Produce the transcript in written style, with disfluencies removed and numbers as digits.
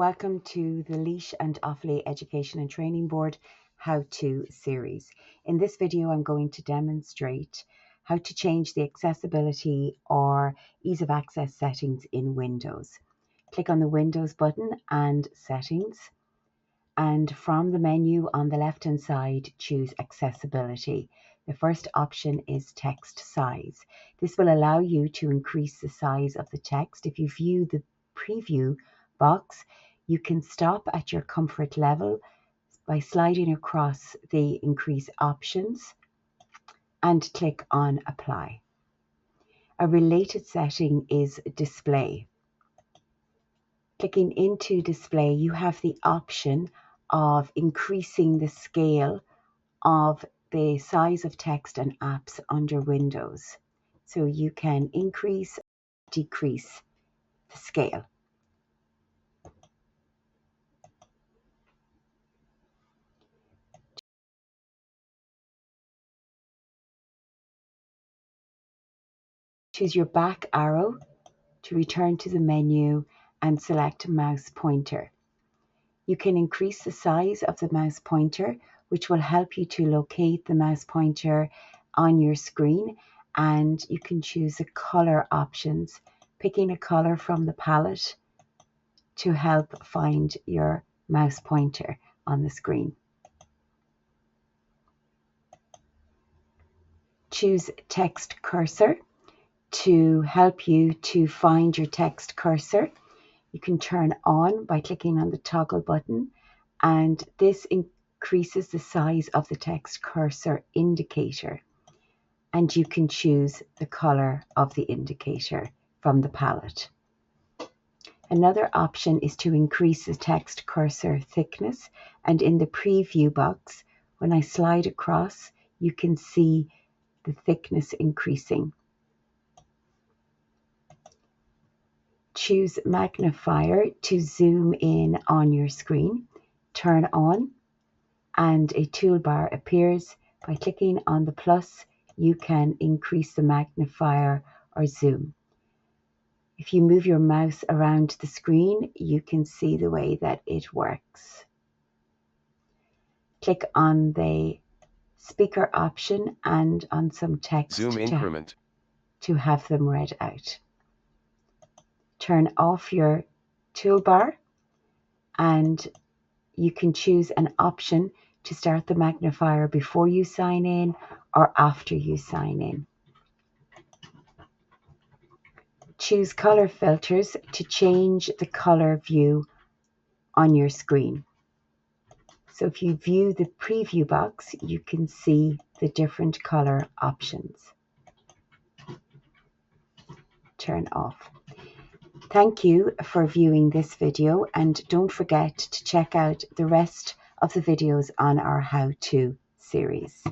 Welcome to the LEASH and Offaly Education and Training Board How-To Series. In this video, I'm going to demonstrate how to change the accessibility or ease of access settings in Windows. Click on the Windows button and Settings, and from the menu on the left-hand side, choose Accessibility. The first option is text size. This will allow you to increase the size of the text. If you view the preview box, you can stop at your comfort level by sliding across the increase options and click on Apply. A related setting is Display. Clicking into Display, you have the option of increasing the scale of the size of text and apps under Windows. So you can increase, decrease the scale. Choose your back arrow to return to the menu and select mouse pointer. You can increase the size of the mouse pointer, which will help you to locate the mouse pointer on your screen, and you can choose the color options, picking a color from the palette to help find your mouse pointer on the screen. Choose text cursor to help you to find your text cursor. You can turn on by clicking on the toggle button, and this increases the size of the text cursor indicator, and you can choose the color of the indicator from the palette. Another option is to increase the text cursor thickness, and in the preview box, when I slide across, you can see the thickness increasing. Choose magnifier to zoom in on your screen. Turn on, and a toolbar appears. By clicking on the plus, you can increase the magnifier or zoom. If you move your mouse around the screen, you can see the way that it works. Click on the speaker option and on some text Zoom increment to have them read out. Turn off your toolbar, and you can choose an option to start the magnifier before you sign in or after you sign in. Choose color filters to change the color view on your screen. So if you view the preview box, you can see the different color options. Turn off. Thank you for viewing this video, and don't forget to check out the rest of the videos on our How-To series.